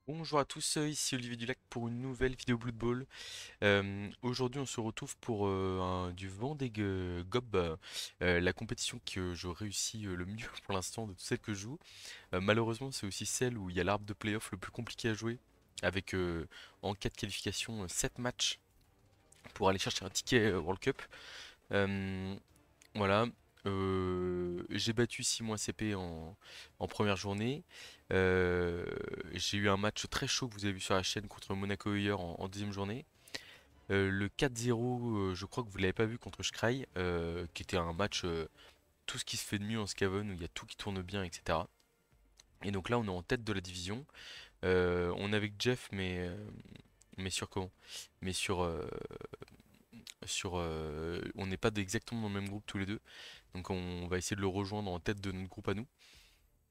Bonjour à tous, ici Olivier Dulac pour une nouvelle vidéo Blood Bowl. Aujourd'hui on se retrouve pour du Vendée Gob, la compétition que je réussis le mieux pour l'instant de toutes celles que je joue. Malheureusement c'est aussi celle où il y a l'arbre de playoff le plus compliqué à jouer, avec en cas de qualification 7 matchs pour aller chercher un ticket World Cup. Euh, voilà. J'ai battu 6 mois CP en première journée. Euh, j'ai eu un match très chaud que vous avez vu sur la chaîne contre Monaco hier en deuxième journée. Le 4-0, je crois que vous l'avez pas vu contre Scry, qui était un match tout ce qui se fait de mieux en Scaven, où il y a tout qui tourne bien, etc. Et donc là, on est en tête de la division. On est avec Jeff, mais sur comment? Mais on n'est pas exactement dans le même groupe tous les deux. Donc on va essayer de le rejoindre en tête de notre groupe à nous.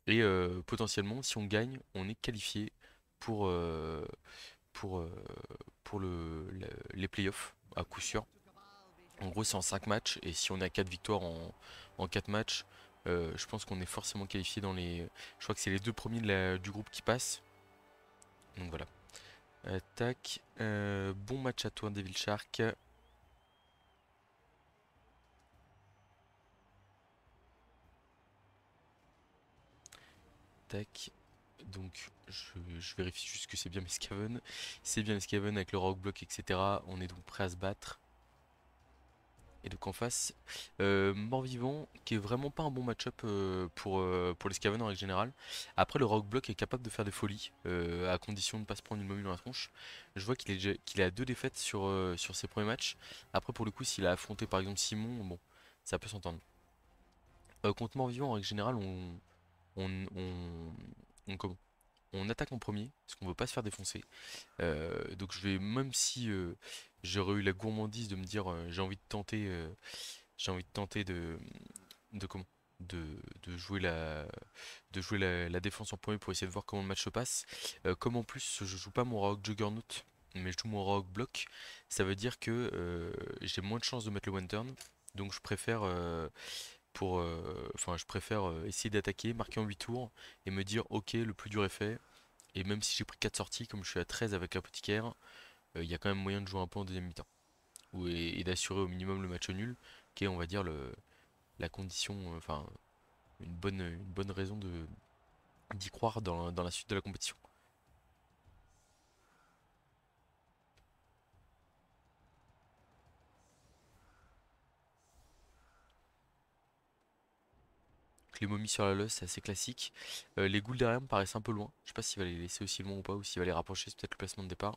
Et potentiellement, si on gagne, on est qualifié pour, euh, pour, euh, pour les playoffs, à coup sûr. En gros, c'est en 5 matchs, et si on a 4 victoires en 4 matchs, je pense qu'on est forcément qualifié dans les... Je crois que c'est les deux premiers du groupe qui passent. Donc voilà. Tac. Bon match à toi, Devil Shark. Tac. Donc je vérifie juste que c'est bien Mescaven. C'est bien Mescaven avec le Rock Block, etc. On est donc prêt à se battre. Et donc en face, Mort-Vivant, qui est vraiment pas un bon match-up pour les Scaven en règle générale. Après, le Rock Block est capable de faire des folies, à condition de ne pas se prendre une momie dans la tronche. Je vois qu'il est à deux défaites sur ses premiers matchs. Après, pour le coup, s'il a affronté par exemple Simon, bon, ça peut s'entendre. Contre Mort-Vivant, en règle générale, on, on, comment on attaque en premier, parce qu'on veut pas se faire défoncer. Donc je vais, même si j'aurais eu la gourmandise de me dire j'ai envie de tenter de comment de, de jouer la défense en premier pour essayer de voir comment le match se passe. Comme en plus je joue pas mon Rock Juggernaut, mais je joue mon Rock Block, ça veut dire que j'ai moins de chances de mettre le one turn. Donc je préfère je préfère essayer d'attaquer, marquer en 8 tours et me dire ok, le plus dur est fait. Et même si j'ai pris 4 sorties, comme je suis à 13 avec l'apothicaire, il y a quand même moyen de jouer un peu en deuxième mi-temps. Et d'assurer au minimum le match nul, qui est, on va dire, la condition, une bonne raison d'y croire dans la suite de la compétition. Donc les momies sur la losse, c'est assez classique. Les ghouls derrière me paraissent un peu loin. Je sais pas s'il va les laisser aussi loin ou pas, ou s'il va les rapprocher, c'est peut-être le placement de départ.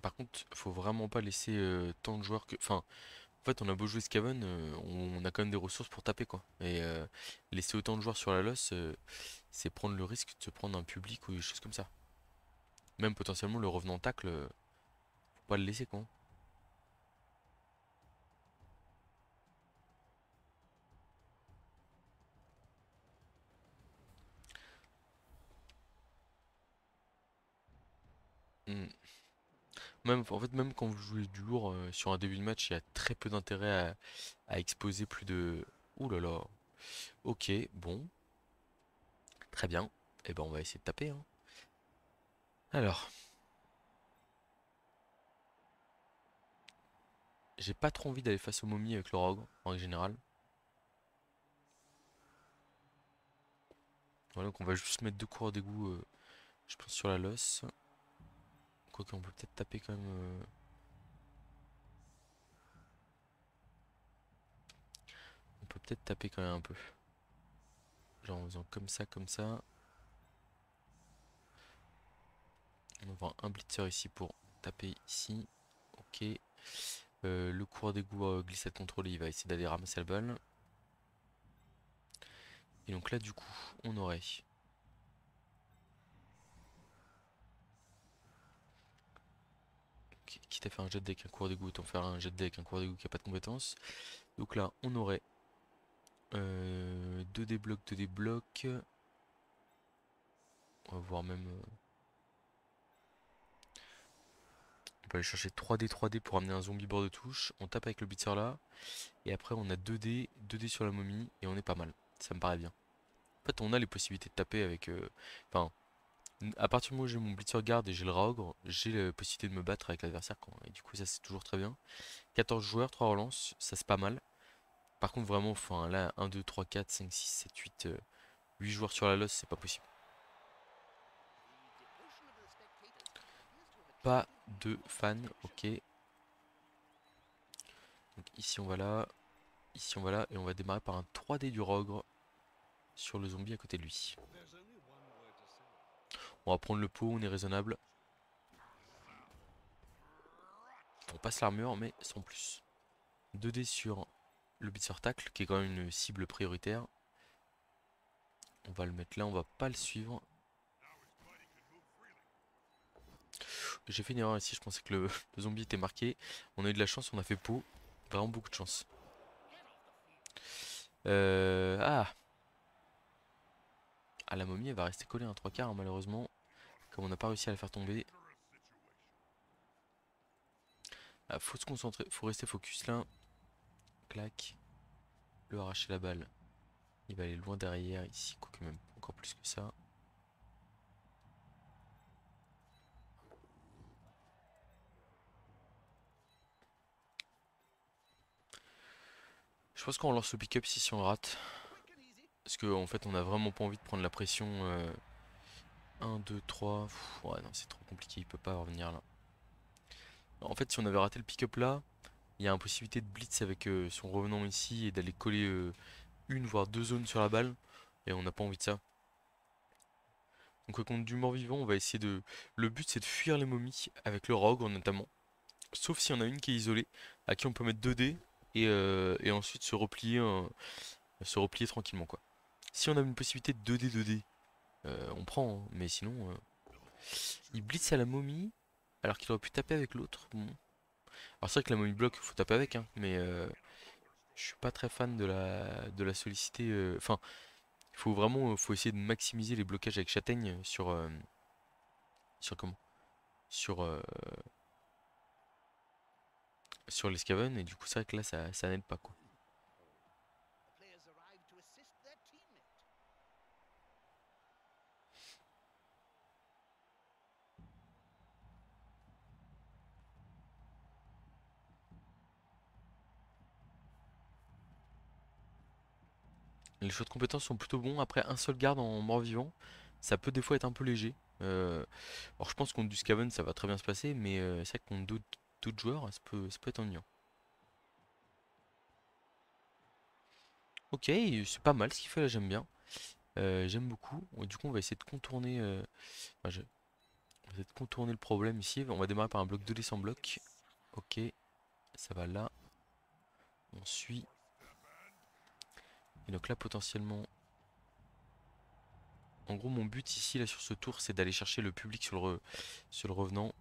Par contre, faut vraiment pas laisser tant de joueurs que. Enfin, en fait, on a beau jouer Skaven, on a quand même des ressources pour taper quoi. Et laisser autant de joueurs sur la losse, c'est prendre le risque de se prendre un public ou des choses comme ça. Même potentiellement le revenant tacle, faut pas le laisser quoi. Hmm. Même, en fait, même quand vous jouez du lourd sur un début de match, il y a très peu d'intérêt à exposer plus de. Ouh là là. Ok, bon, très bien. Et ben on va essayer de taper, hein. Alors, j'ai pas trop envie d'aller face aux momies avec le rogue en règle générale. Voilà, donc on va juste mettre deux coureurs d'égout, je pense, sur la losse. Quoique on peut peut-être taper quand même. On peut peut-être taper quand même un peu. Genre en faisant comme ça, comme ça. On va avoir un blitzer ici pour taper ici. Ok. Le coureur d'égout glissade contrôlée, il va essayer d'aller ramasser la balle. Et donc là, du coup, on aurait. Quitte à faire un jet deck, un coureur d'égout, autant faire un jet deck, un coureur d'égout qui a pas de compétences. Donc là, on aurait 2 déblocs, 2 déblocs. On va voir même. peut aller chercher 3D pour amener un zombie bord de touche. On tape avec le blitzer là. Et après on a 2D sur la momie et on est pas mal. Ça me paraît bien. En fait on a les possibilités de taper avec... Enfin, à partir du moment où j'ai mon blitzer guard et j'ai le raogre, j'ai la possibilité de me battre avec l'adversaire. Et du coup ça c'est toujours très bien. 14 joueurs, 3 relances, ça c'est pas mal. Par contre vraiment, enfin là 1, 2, 3, 4, 5, 6, 7, 8, 8 joueurs sur la loss, c'est pas possible. Pas de fan, ok. Donc ici on va là, ici on va là, et on va démarrer par un 3D du Rogre sur le zombie à côté de lui. On va prendre le pot, on est raisonnable. On passe l'armure, mais sans plus. 2D sur le blitzer tacle, qui est quand même une cible prioritaire. On va le mettre là, on va pas le suivre. J'ai fait une erreur ici, je pensais que le zombie était marqué. On a eu de la chance, on a fait pot. Vraiment beaucoup de chance. Ah, la momie elle va rester collée à un 3/4 hein, malheureusement. Comme on n'a pas réussi à la faire tomber. Ah, faut se concentrer, faut rester focus là. Clac. Le arracher la balle. Il va aller loin derrière ici, quoique même encore plus que ça. Je pense qu'on lance le pick-up ici si on rate. Parce qu'en en fait on a vraiment pas envie de prendre la pression. 1, 2, 3. Ouais non c'est trop compliqué, il peut pas revenir là. En fait si on avait raté le pick-up là, il y a une possibilité de blitz avec son revenant ici et d'aller coller une voire deux zones sur la balle. Et on n'a pas envie de ça. Donc contre du mort-vivant, on va essayer de... Le but c'est de fuir les momies avec le rogue notamment. Sauf si on a une qui est isolée, à qui on peut mettre 2D et ensuite se replier tranquillement quoi. Si on a une possibilité de 2D, on prend, hein, mais sinon... il blitz à la momie, alors qu'il aurait pu taper avec l'autre. Bon. Alors c'est vrai que la momie bloque, faut taper avec, hein, mais je suis pas très fan de la solliciter. Enfin, il faut vraiment faut essayer de maximiser les blocages avec châtaigne sur comment? Sur, sur les Skaven, et du coup c'est vrai que là ça n'aide pas quoi. Les choix de compétences sont plutôt bons. Après, un seul garde en mort-vivant, ça peut des fois être un peu léger. Alors je pense contre du Skaven ça va très bien se passer, mais c'est vrai que contre d'autres joueurs ça peut être ennuyant. Ok, c'est pas mal ce qu'il fait là, j'aime bien. J'aime beaucoup. Du coup on va essayer de contourner, enfin, on va essayer de contourner le problème ici. On va démarrer par un bloc 2D sans bloc. Ok, ça va là. On suit. Et donc là potentiellement... En gros mon but ici là sur ce tour c'est d'aller chercher le public sur le revenant.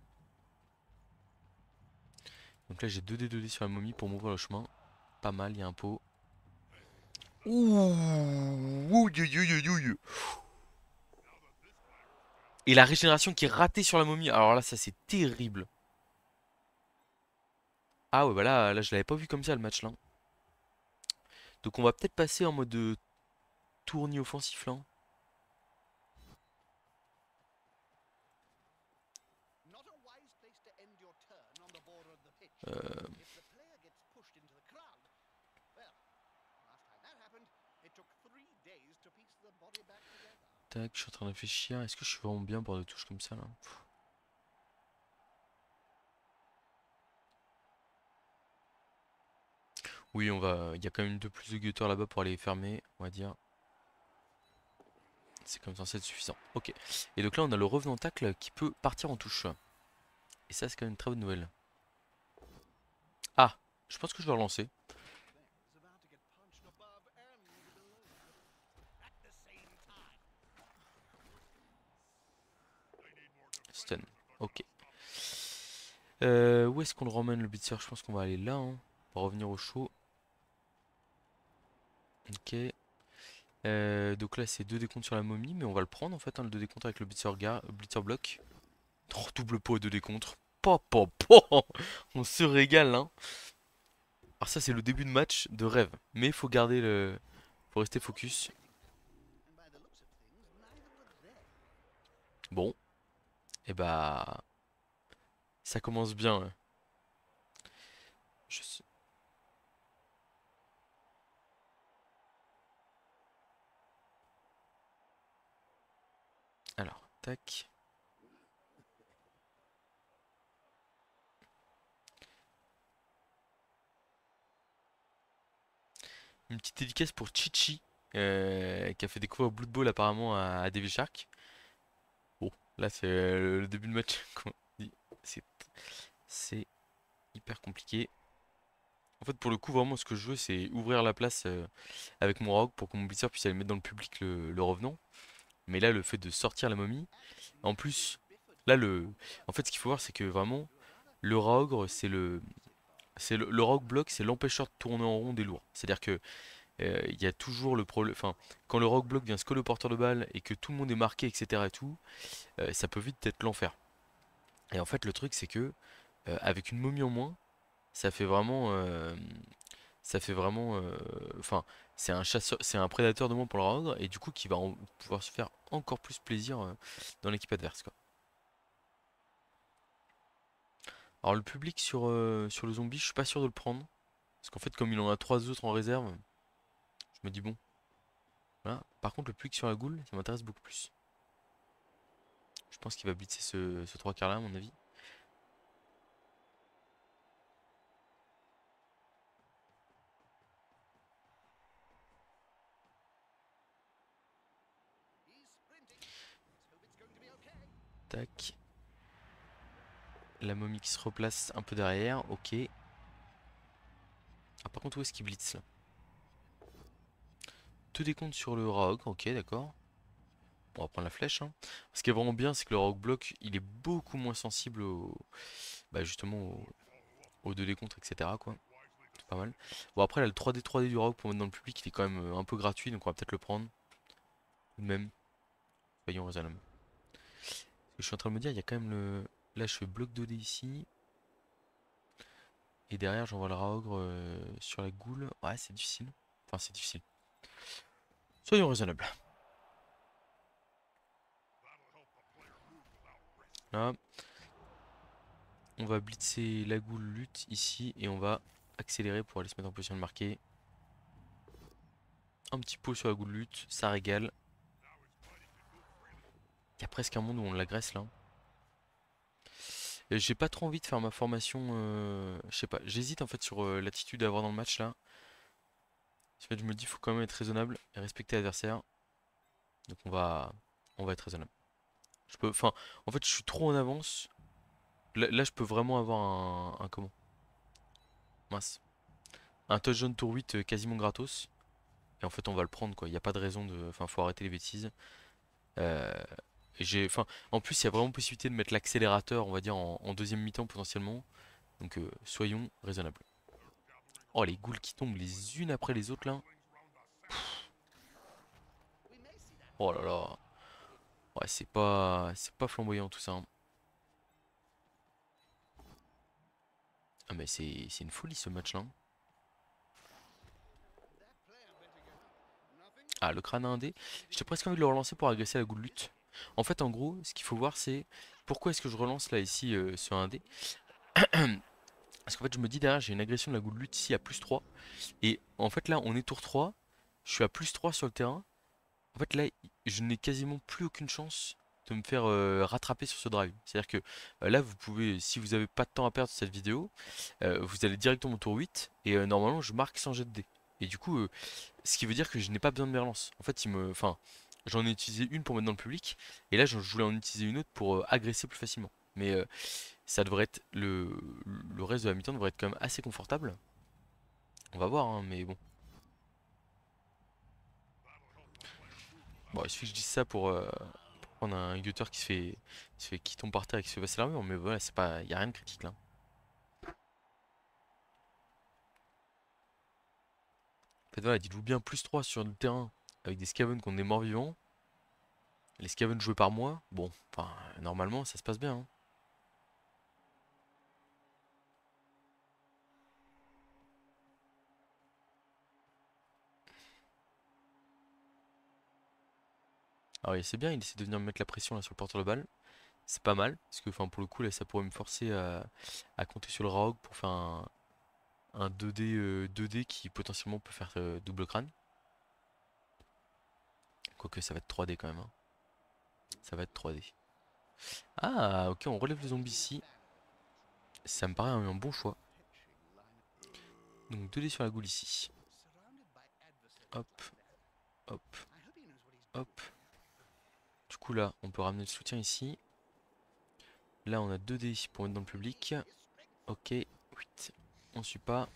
Donc là j'ai 2D sur la momie pour m'ouvrir le chemin. Pas mal, il y a un pot. Ouh, et la régénération qui est ratée sur la momie. Alors là ça c'est terrible. Ah ouais bah là je l'avais pas vu comme ça le match là. Donc on va peut-être passer en mode tournis offensif là. Euh, Tac, je suis en train de réfléchir. Est-ce que je suis vraiment bien pour de touches comme ça là? Oui, on va. Il y a quand même deux plus de gutters là-bas pour aller les fermer, on va dire. C'est comme censé être suffisant. Ok. Et donc là, on a le revenant tacle qui peut partir en touche. Et ça, c'est quand même une très bonne nouvelle. Ah, je pense que je vais relancer. Stun. Ok. Où est-ce qu'on le ramène le blitzer? Je pense qu'on va aller là. Hein. On va revenir au chaud. Ok. Donc là, c'est 2 décomptes sur la momie, mais on va le prendre en fait, hein, le 2 décomptes avec le blitzer block. Oh, double pot et 2 décomptes. On se régale, hein. Alors ça, c'est le début de match de rêve. Mais faut garder le... Faut rester focus. Bon, et bah... Ça commence bien, hein. Je sais- Alors, tac. Une petite dédicace pour Chichi, qui a fait découvrir Blood Bowl apparemment à Devil Shark. Bon, là c'est le début de match. Comme on dit. C'est c'est hyper compliqué. En fait, pour le coup, vraiment, ce que je veux, c'est ouvrir la place avec mon rogue pour que mon blitzer puisse aller mettre dans le public le revenant. Mais là, le fait de sortir la momie, en plus, là, en fait, ce qu'il faut voir, c'est que vraiment, le rogue, le rogue block, c'est l'empêcheur de tourner en rond des lourds. C'est-à-dire que il y a toujours le problème, enfin, quand le rogue block vient se coller au porteur de balle et que tout le monde est marqué, etc. et tout, ça peut vite être l'enfer. Et en fait, le truc, c'est que avec une momie en moins, ça fait vraiment, ça fait vraiment, enfin, c'est un chasseur, c'est un prédateur de moins pour le rendre et du coup qui va pouvoir se faire encore plus plaisir dans l'équipe adverse, quoi. Alors le public sur le zombie, je suis pas sûr de le prendre parce qu'en fait, comme il en a trois autres en réserve, je me dis bon, voilà. Par contre, le public sur la goule, ça m'intéresse beaucoup plus. Je pense qu'il va blitzer ce 3 quarts là, à mon avis. Tac. La momie qui se replace un peu derrière, ok. Ah, par contre, où est-ce qu'il blitz là? Deux décomptes sur le rogue, ok, d'accord. On va prendre la flèche, hein. Ce qui est vraiment bien, c'est que le rogue block, il est beaucoup moins sensible bah, justement aux deux décomptes, etc. quoi. C'est pas mal. Bon, après, là, le 3D du rogue pour mettre dans le public, il est quand même un peu gratuit, donc on va peut-être le prendre. Tout de même, soyons raisonnables. Je suis en train de me dire, il y a quand même le. Là, je fais bloc 2D ici. Et derrière, j'envoie le rogue sur la goule. Ouais, c'est difficile. Enfin, c'est difficile. Soyons raisonnables. Là, on va blitzer la goule lutte ici et on va accélérer pour aller se mettre en position de marquer. Un petit pot sur la goule lutte, ça régale. Il y a presque un monde où on l'agresse là. J'ai pas trop envie de faire ma formation. Je sais pas, j'hésite en fait sur l'attitude à avoir dans le match là. En fait, je me dis, faut quand même être raisonnable et respecter l'adversaire. Donc on va être raisonnable. Je peux, enfin, en fait, je suis trop en avance. Là, je peux vraiment avoir comment? Mince. Un touchdown tour 8 quasiment gratos. Et en fait, on va le prendre quoi. Il n'y a pas de raison de. Enfin, faut arrêter les bêtises. Euh, enfin, en plus, il y a vraiment possibilité de mettre l'accélérateur, on va dire, en deuxième mi-temps potentiellement. Donc, soyons raisonnables. Oh, les ghouls qui tombent les unes après les autres là. Oh là là. Ouais, c'est pas flamboyant tout ça, hein. Ah, mais c'est une folie ce match là, hein. Ah, le crâne à indé. J'étais presque envie de le relancer pour agresser la goule lutte. En fait, en gros, ce qu'il faut voir, c'est pourquoi est-ce que je relance là ici sur un dé. Parce qu'en fait, je me dis derrière, j'ai une agression de la goule lutte ici à plus 3. Et en fait, là, on est tour 3. Je suis à plus 3 sur le terrain. En fait, là, je n'ai quasiment plus aucune chance de me faire rattraper sur ce drive. C'est-à-dire que là, vous pouvez, si vous n'avez pas de temps à perdre sur cette vidéo, vous allez directement au tour 8 et normalement, je marque sans jet de dés. Et du coup, ce qui veut dire que je n'ai pas besoin de mes relances. En fait, enfin, j'en ai utilisé une pour mettre dans le public et là, je voulais en utiliser une autre pour agresser plus facilement. Mais ça devrait être le reste de la mi-temps devrait être quand même assez confortable. On va voir, hein, mais bon. Bon, il suffit que je dise ça pour prendre un gutter qui tombe par terre et qui se fait passer l'armure, mais voilà, c'est pas, y a rien de critique là. En fait, voilà, dites-vous bien plus 3 sur le terrain avec des Skaven contre des morts vivants. Les Skaven joués par moi, bon, enfin, normalement, ça se passe bien, hein. Alors c'est bien, il essaie de venir me mettre la pression là sur le porteur de balle. C'est pas mal, parce que enfin, pour le coup là ça pourrait me forcer à compter sur le Raog pour faire un 2D qui potentiellement peut faire double crâne. Quoique ça va être 3D quand même, hein. Ça va être 3D. Ah ok, on relève les zombies ici. Ça me paraît un bon choix. Donc 2D sur la goule ici. Hop, hop, hop. Du coup là, on peut ramener le soutien ici. Là on a 2D pour mettre dans le public. Ok, 8. On suit pas.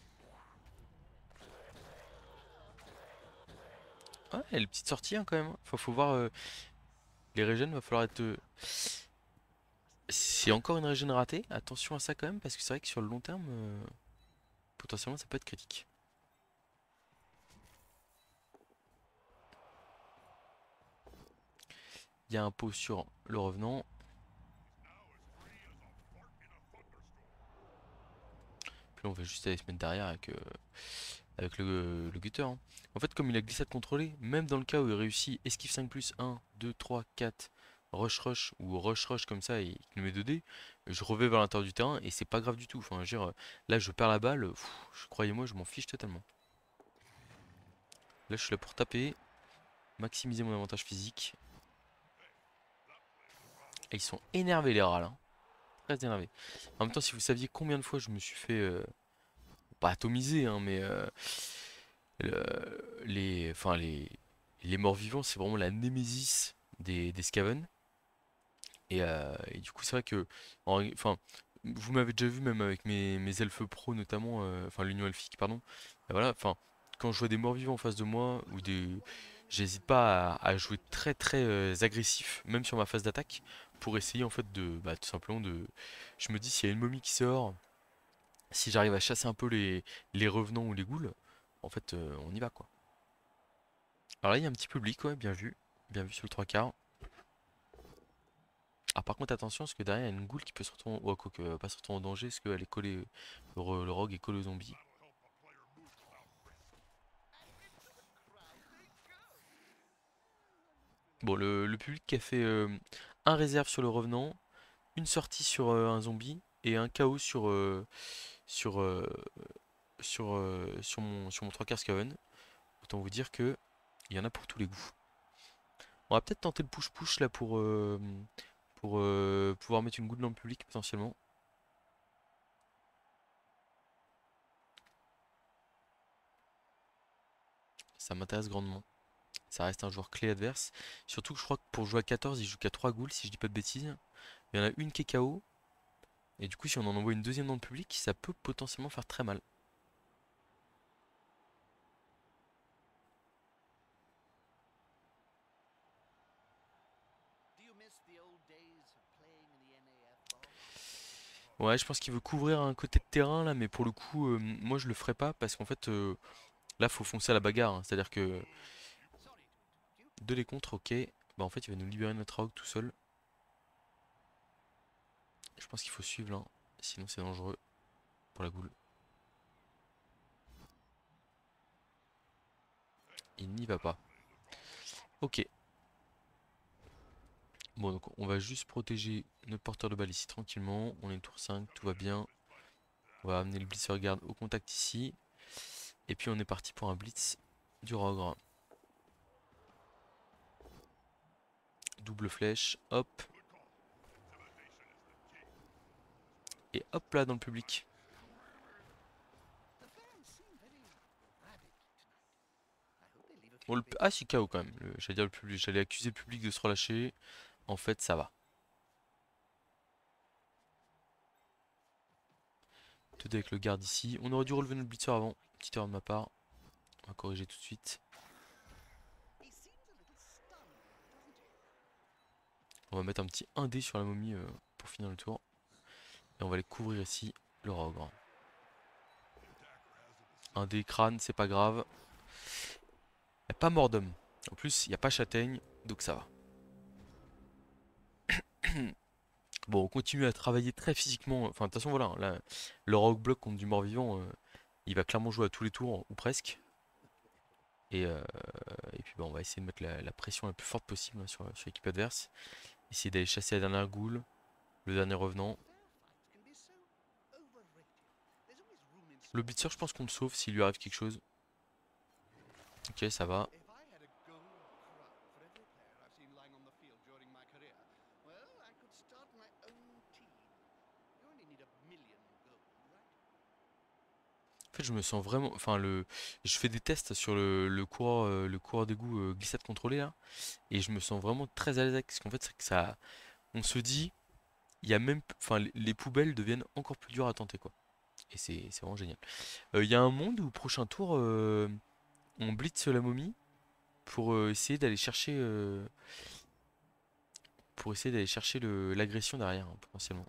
Ouais, les petites sorties hein, quand même. Faut voir les régènes, va falloir être. C'est encore une régène ratée. Attention à ça quand même, parce que c'est vrai que sur le long terme, potentiellement ça peut être critique. Il y a un pot sur le revenant. Puis là, on va juste aller se mettre derrière avec le gutter, hein. En fait, comme il a glissade contrôlée, même dans le cas où il réussit esquive 5 plus 1, 2, 3, 4, rush rush ou rush rush comme ça et qu'il me met 2D, je revais vers l'intérieur du terrain et c'est pas grave du tout. Enfin, je veux dire, là je perds la balle, croyez-moi, je m'en fiche totalement. Là, je suis là pour taper, maximiser mon avantage physique. Et ils sont énervés les rats là, hein. Très énervés. En même temps, si vous saviez combien de fois je me suis fait, pas atomiser, hein, mais enfin les morts vivants, c'est vraiment la némésis des Skaven. Et du coup, c'est vrai que, enfin, vous m'avez déjà vu même avec mes elfes pro notamment, enfin l'union elfique, pardon. Voilà, enfin, quand je vois des morts vivants en face de moi ou j'hésite pas à jouer très très agressif, même sur ma phase d'attaque, pour essayer en fait bah, tout simplement je me dis s'il y a une momie qui sort, si j'arrive à chasser un peu les revenants ou les ghouls, en fait, on y va quoi. Alors là, il y a un petit public, ouais, bien vu sur le trois quarts. Ah par contre attention parce que derrière il y a une goule qui peut se retourner. Ouais, quoique pas se retourner en danger parce qu'elle est collée. Le rogue est collé au zombie. Bon le public qui a fait un réserve sur le revenant, une sortie sur un zombie et un KO sur, euh, sur mon 3 quarts Skaven. Autant vous dire que il y en a pour tous les goûts. On va peut-être tenter le push-push là pour pouvoir mettre une goutte dans le public potentiellement. Ça m'intéresse grandement. Ça reste un joueur clé adverse. Surtout que je crois que pour jouer à 14, il joue qu'à 3 ghouls si je dis pas de bêtises. Il y en a une qui est KO. Et du coup, si on en envoie une deuxième dans le public, ça peut potentiellement faire très mal. Ouais, je pense qu'il veut couvrir un côté de terrain là, mais pour le coup, moi je le ferai pas parce qu'en fait, là, faut foncer à la bagarre, hein. C'est-à-dire que deux les contre, ok. Bah en fait, il va nous libérer notre rogue tout seul. Je pense qu'il faut suivre là, sinon c'est dangereux pour la goule. Il n'y va pas. Ok. Bon, donc on va juste protéger notre porteur de balle ici tranquillement. On est tour 5, tout va bien. On va amener le blitzer guard au contact ici. Et puis on est parti pour un blitz du Rogre. Double flèche, hop. Et hop là dans le public. Bon, ah si KO quand même. J'allais dire le public. J'allais accuser le public de se relâcher. En fait ça va. Tout avec le garde ici. On aurait dû relever notre blitzer avant. Petite erreur de ma part. On va corriger tout de suite. On va mettre un petit 1D sur la momie pour finir le tour. Et on va aller couvrir ici le Rogre. 1D crâne, c'est pas grave. Il n'y a pas mort d'homme. En plus, il n'y a pas châtaigne, donc ça va. Bon, on continue à travailler très physiquement. Enfin, de toute façon, voilà, hein, là, le rogue block contre du mort-vivant, il va clairement jouer à tous les tours, ou presque. Et, euh, et puis bah, on va essayer de mettre la pression la plus forte possible hein, sur l'équipe adverse. Essayer d'aller chasser la dernière goule, le dernier revenant. Le blitzer, je pense qu'on le sauve s'il lui arrive quelque chose. Ok, ça va. En fait, je me sens vraiment. Enfin, je fais des tests sur le coureur d'égout glissade contrôlée là, et je me sens vraiment très à l'aise avec. Parce qu'en fait, c'est que ça, on se dit, il y a même, enfin, les poubelles deviennent encore plus dures à tenter quoi. Et c'est vraiment génial. Il y a un monde où au prochain tour, on blitz la momie pour essayer d'aller chercher, l'agression derrière hein, potentiellement.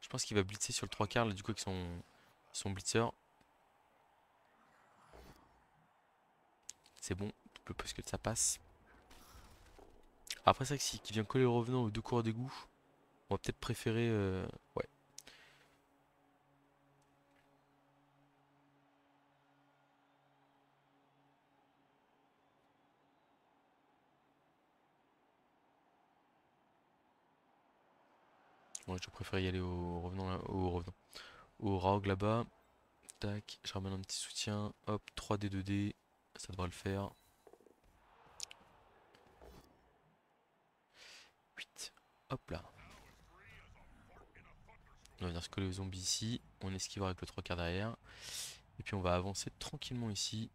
Je pense qu'il va blitzer sur le 3 quarts là, du coup avec son blitzer. C'est bon, le plus que ça passe. Après ça, si qui vient coller le revenant aux deux coureurs d'égout, on va peut-être préférer. Ouais. Ouais, je préfère y aller au revenant là, au revenant. Au Raog là-bas. Tac, je ramène un petit soutien. Hop, 3D, 2D. Ça devrait le faire. 8. Hop là. On va venir se coller aux zombies ici. On esquive avec le 3 quarts derrière. Et puis on va avancer tranquillement ici.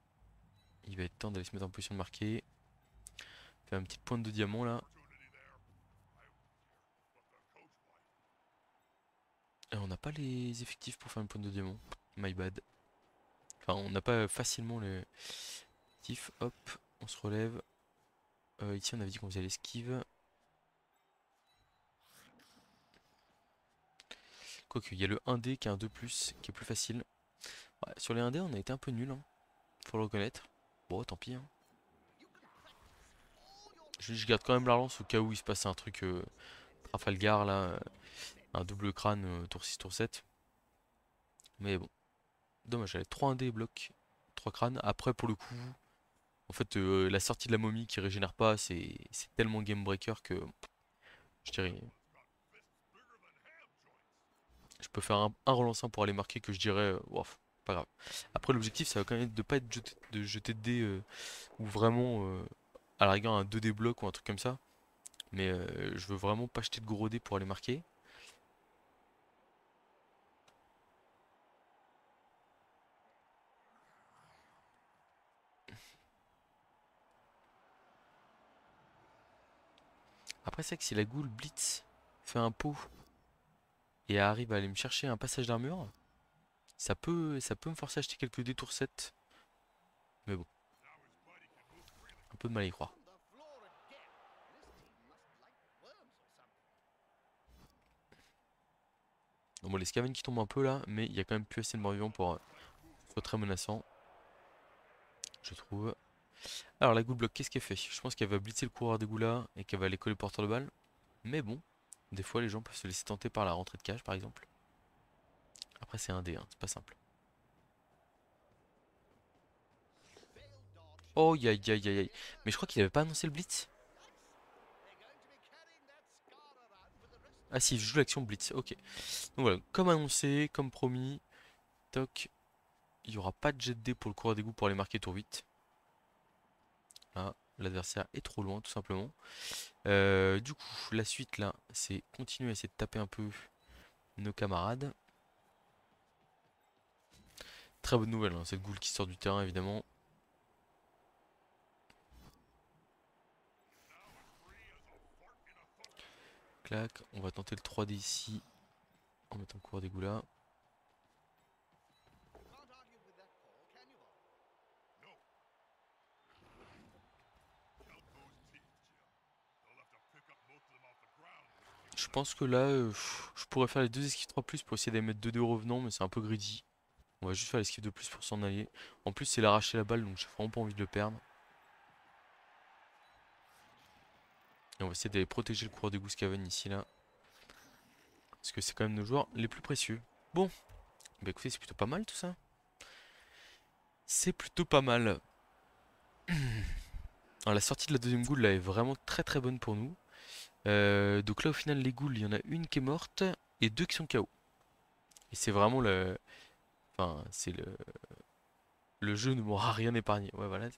Il va être temps d'aller se mettre en position de marquer. Faire une petite pointe de diamant là. Et on n'a pas les effectifs pour faire une pointe de diamant. My bad. Enfin, on n'a pas facilement les effectifs. Hop, on se relève. Ici, on avait dit qu'on faisait l'esquive. Quoique, il y a le 1D qui est un 2+, qui est plus facile. Ouais, sur les 1D, on a été un peu nul, hein. Faut le reconnaître. Bon, tant pis, hein. Je garde quand même la lance au cas où il se passe un truc Trafalgar là, un double crâne tour 6, tour 7. Mais bon, dommage, j'avais 3 1D blocs, 3 crânes. Après, pour le coup, en fait, la sortie de la momie qui régénère pas, c'est tellement game breaker que je dirais. Je peux faire un relançant pour aller marquer que je dirais, wow, pas grave. Après, l'objectif, ça va quand même être de pas être de jeter de dés ou vraiment à la rigueur un 2D bloc ou un truc comme ça. Mais je veux vraiment pas jeter de gros dés pour aller marquer. Après, c'est que si la goule blitz fait un pot et arrive à aller me chercher un passage d'armure, ça peut me forcer à acheter quelques détours 7. Mais bon, un peu de mal à y croire. Donc bon, les scavens qui tombent un peu là, mais il y a quand même plus assez de morts-vivants pour soit très menaçant, je trouve. Alors la goule block, qu'est-ce qu'elle fait? Je pense qu'elle va blitzer le coureur des là et qu'elle va aller coller le porteur de balle. Mais bon, des fois les gens peuvent se laisser tenter par la rentrée de cage par exemple. Après c'est un dé, hein, c'est pas simple. Oh aïe aïe aïe aïe. Mais je crois qu'il avait pas annoncé le blitz. Ah si, je joue l'action blitz, ok. Donc voilà, comme annoncé, comme promis, toc, il n'y aura pas de jet de dé pour le coureur d'égout pour aller marquer tour 8. Là, l'adversaire est trop loin tout simplement. Du coup, la suite là, c'est continuer à essayer de taper un peu nos camarades. Très bonne nouvelle, hein, cette goule qui sort du terrain évidemment. Clac, on va tenter le 3D ici en mettant le coureur d'égout là. Je pense que là, je pourrais faire les deux esquives 3+, pour essayer d'aller mettre 2D au revenant, mais c'est un peu greedy. On va juste faire l'esquive de plus pour s'en aller. En plus, c'est l'arracher la balle, donc j'ai vraiment pas envie de le perdre. Et on va essayer d'aller protéger le coureur d'égout Scaven ici, là. Parce que c'est quand même nos joueurs les plus précieux. Bon, bah écoutez, c'est plutôt pas mal tout ça. c'est plutôt pas mal. Alors, la sortie de la deuxième goule là est vraiment très très bonne pour nous. Donc là au final les ghouls, il y en a une qui est morte et deux qui sont KO. Et c'est vraiment le... Enfin, c'est le jeu ne m'aura rien épargné. Ouais, voilà.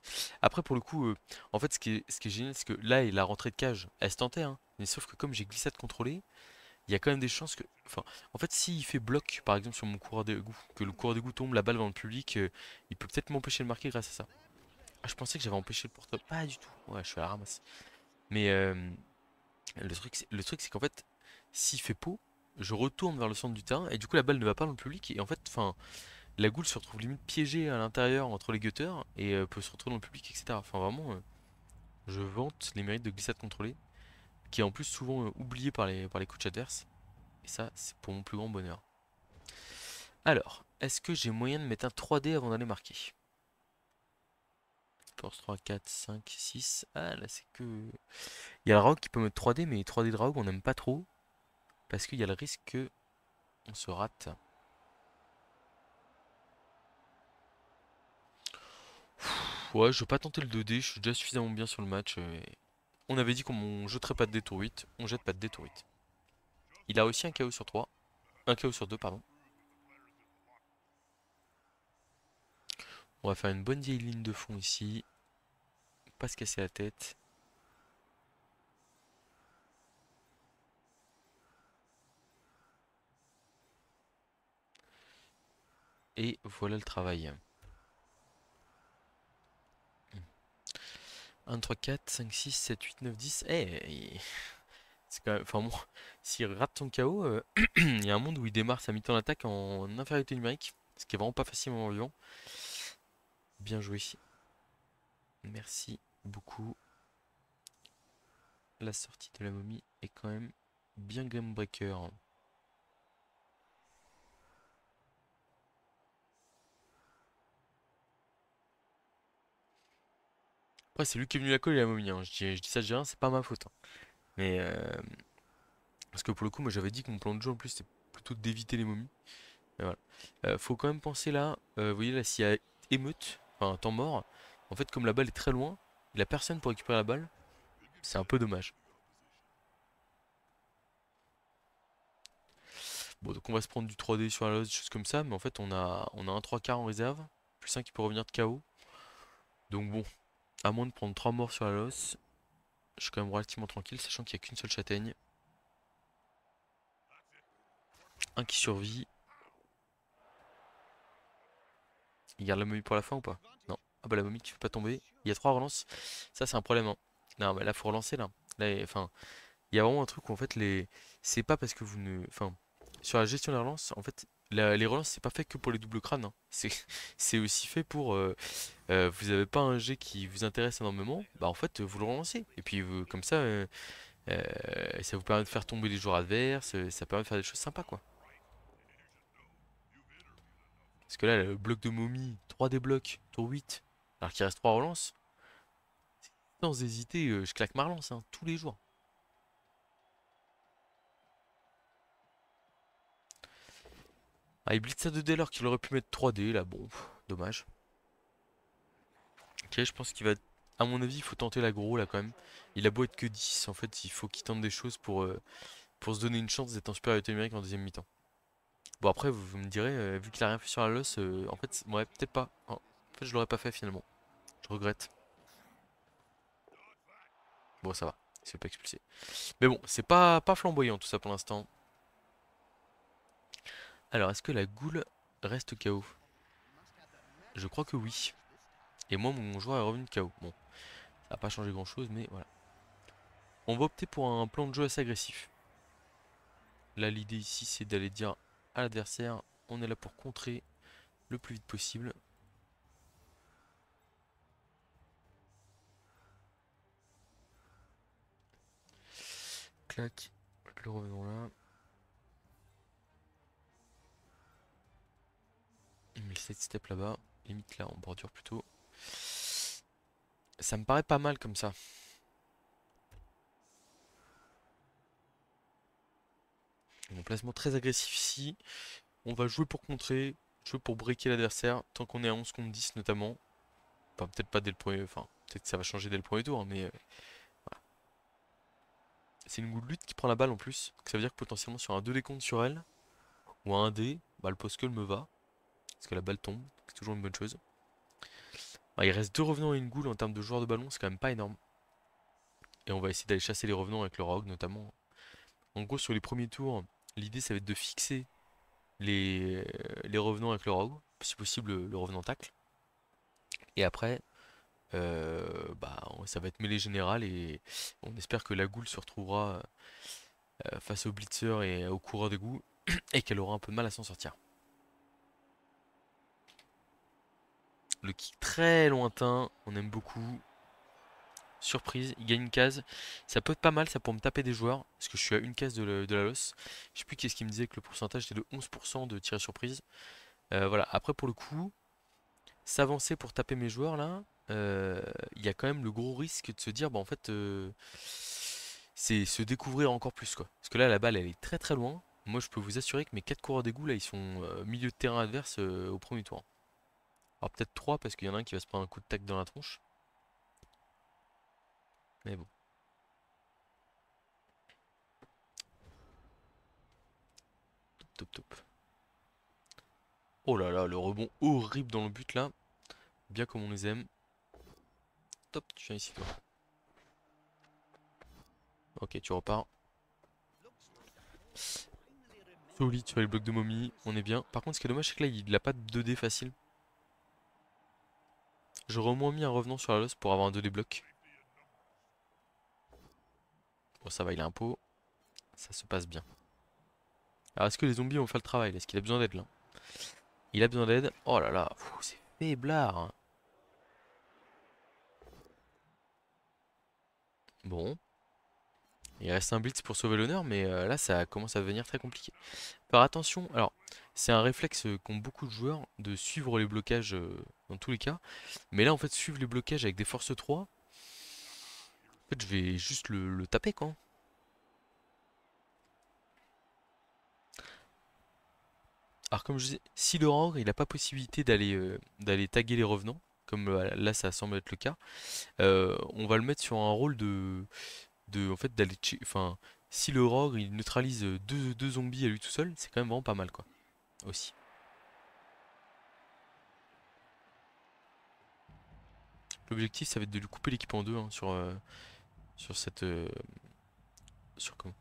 Après, pour le coup, en fait, ce qui est génial, c'est que là, la rentrée de cage, elle se tentait, hein. Mais sauf que comme j'ai glissade contrôlée, il y a quand même des chances que. Enfin, en fait, s'il fait bloc, par exemple, sur mon coureur d'égout, que le coureur d'égout tombe, la balle dans le public, il peut peut-être m'empêcher de marquer grâce à ça. Ah, je pensais que j'avais empêché le porteur. Pas du tout. Ouais, je suis à la ramasse. Mais le truc, c'est qu'en fait, s'il fait pot, je retourne vers le centre du terrain et du coup, la balle ne va pas dans le public. Et en fait, enfin. La goule se retrouve limite piégée à l'intérieur entre les gutters et peut se retrouver dans le public, etc. Enfin vraiment, je vante les mérites de glissade contrôlée, qui est en plus souvent oublié par les coachs adverses. Et ça, c'est pour mon plus grand bonheur. Alors, est-ce que j'ai moyen de mettre un 3D avant d'aller marquer? Force 3, 4, 5, 6. Ah là c'est que... Il y a le Draug qui peut mettre 3D, mais 3D Draug on n'aime pas trop. Parce qu'il y a le risque que on se rate. Ouais, je veux pas tenter le 2D, je suis déjà suffisamment bien sur le match. On avait dit qu'on jetterait pas de dé tour 8, on jette pas de dé tour 8. Il a aussi un KO sur 3. Un KO sur 2, pardon. On va faire une bonne vieille ligne de fond ici. Pas se casser la tête. Et voilà le travail. 1, 3, 4, 5, 6, 7, 8, 9, 10. Eh, c'est quand même... Enfin bon, s'il rate son KO, il y a un monde où il démarre sa mi-temps d'attaque en infériorité numérique. Ce qui est vraiment pas facile en vivant. Bien joué. Merci beaucoup. La sortie de la momie est quand même bien game breaker. Après, c'est lui qui est venu la colle et la momie, hein. Je dis ça, je dis rien, c'est pas ma faute, hein. Mais parce que pour le coup, moi j'avais dit que mon plan de jeu en plus c'était plutôt d'éviter les momies. Mais voilà. Faut quand même penser là, vous voyez là, s'il y a émeute, enfin temps mort, en fait, comme la balle est très loin, il a personne pour récupérer la balle, c'est un peu dommage. Bon, donc on va se prendre du 3D sur la losse, des choses comme ça, mais en fait, on a un 3 quarts en réserve, plus un qui peut revenir de KO. Donc bon, à moins de prendre 3 morts sur la losse, je suis quand même relativement tranquille, sachant qu'il n'y a qu'une seule châtaigne. Un qui survit. Il garde la momie pour la fin ou pas? Non. Ah bah la momie qui fait pas tomber. Il y a 3 relances. Ça c'est un problème, hein. Non mais là faut relancer là. Enfin, il y a vraiment un truc où en fait c'est pas parce que vous ne. Enfin, sur la gestion des relances, en fait, les relances c'est pas fait que pour les doubles crânes, hein. C'est c'est aussi fait pour vous avez pas un jet qui vous intéresse énormément, bah en fait vous le relancez. Et puis comme ça, ça vous permet de faire tomber les joueurs adverses, ça permet de faire des choses sympas quoi. Parce que là, le bloc de momie, 3 des blocs, tour 8, alors qu'il reste 3 relances, sans hésiter, je claque ma relance, hein, tous les jours. Ah, il blitz ça 2D alors qu'il aurait pu mettre 3D, là, bon, dommage. Ok, je pense qu'il va... À mon avis, il faut tenter l'aggro, là, quand même. Il a beau être que 10, en fait, il faut qu'il tente des choses pour se donner une chance d'être en supériorité numérique en deuxième mi-temps. Bon, après, vous me direz, vu qu'il a rien fait sur la loss, en fait, ouais, peut-être pas. En fait, je l'aurais pas fait, finalement. Je regrette. Bon, ça va, il se fait pas expulser. Mais bon, c'est pas flamboyant, tout ça, pour l'instant. Alors, est-ce que la goule reste KO? Je crois que oui. Et moi, mon joueur est revenu de KO. Bon, ça n'a pas changé grand-chose, mais voilà. On va opter pour un plan de jeu assez agressif. Là, l'idée ici, c'est d'aller dire à l'adversaire, on est là pour contrer le plus vite possible. Clac, le revenons là. Il met le side step là-bas, limite là en bordure plutôt. Ça me paraît pas mal comme ça. Mon placement très agressif ici. On va jouer pour contrer. Je veux pour breaker l'adversaire, tant qu'on est à 11 contre 10 notamment. Enfin, peut-être pas dès le premier. Enfin, peut-être que ça va changer dès le premier tour, hein, mais voilà. C'est une lutte qui prend la balle en plus. Donc ça veut dire que potentiellement sur un 2 décompte sur elle, ou un 1D, bah, le post me va. Parce que la balle tombe, c'est toujours une bonne chose. Bah, il reste 2 revenants et une goule en termes de joueurs de ballon, c'est quand même pas énorme. Et on va essayer d'aller chasser les revenants avec le rogue notamment. En gros, sur les premiers tours, l'idée ça va être de fixer les revenants avec le rogue. Si possible, le revenant tacle. Et après, bah, ça va être mêlée générale et on espère que la goule se retrouvera face au blitzer et au coureur d'égout et qu'elle aura un peu de mal à s'en sortir. Le kick très lointain, on aime beaucoup. Surprise, il gagne une case. Ça peut être pas mal ça pour me taper des joueurs, parce que je suis à une case de la loss. Je sais plus qu'est-ce qui me disait que le pourcentage était de 11% de tir surprise. Voilà, après pour le coup, s'avancer pour taper mes joueurs là, il y a quand même le gros risque de se dire, bah en fait, c'est se découvrir encore plus quoi. Parce que là, la balle elle est très très loin. Moi je peux vous assurer que mes 4 coureurs d'égout là, ils sont milieu de terrain adverse au premier tour. Alors peut-être 3 parce qu'il y en a un qui va se prendre un coup de tac dans la tronche. Mais bon. Top top. Oh là là, le rebond horrible dans le but là. Bien comme on les aime. Top, tu viens ici toi. Ok, tu repars. Solide sur les blocs de momie, on est bien. Par contre, ce qui est dommage, c'est que là, il a pas de 2D facile. J'aurais au moins mis un revenant sur la losse pour avoir un 2D bloc. Bon, ça va, il a un pot. Ça se passe bien. Alors, est-ce que les zombies vont faire le travail? Est-ce qu'il a besoin d'aide là? Il a besoin d'aide. Oh là là, c'est faiblard, hein. Bon, il reste un blitz pour sauver l'honneur, mais là, ça commence à devenir très compliqué. Faire attention, alors, c'est un réflexe qu'ont beaucoup de joueurs de suivre les blocages dans tous les cas. Mais là, en fait, suivre les blocages avec des forces 3, en fait, je vais juste le taper, quoi. Alors comme je disais, si le rogue il n'a pas possibilité d'aller taguer les revenants, comme là ça semble être le cas, on va le mettre sur un rôle de en fait d'aller enfin si le rogue il neutralise deux zombies à lui tout seul, c'est quand même vraiment pas mal quoi. Aussi. L'objectif ça va être de lui couper l'équipe en deux hein, sur cette sur comment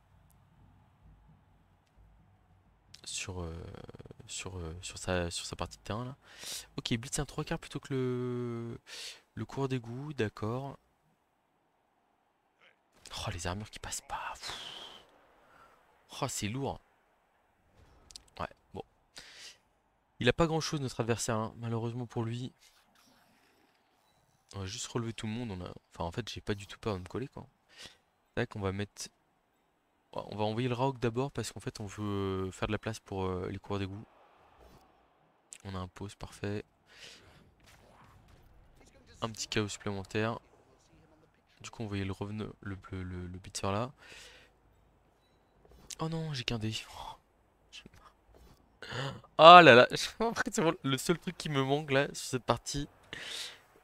sur sur sa partie de terrain là. Ok, blitz un 3 quarts plutôt que le cours d'égout, d'accord. Oh les armures qui passent pas. Oh c'est lourd. Ouais, bon. Il a pas grand chose notre adversaire, hein, malheureusement pour lui. On va juste relever tout le monde. Enfin en fait j'ai pas du tout peur de me coller quoi. Tac, on va mettre. On va envoyer le Rauk d'abord parce qu'en fait on veut faire de la place pour les coureurs d'égout. On a un pause parfait. Un petit chaos supplémentaire. Du coup on voyait le revenu, le beater là. Oh non, j'ai qu'un dé. Oh là là, en fait, c'est vraiment le seul truc qui me manque là sur cette partie.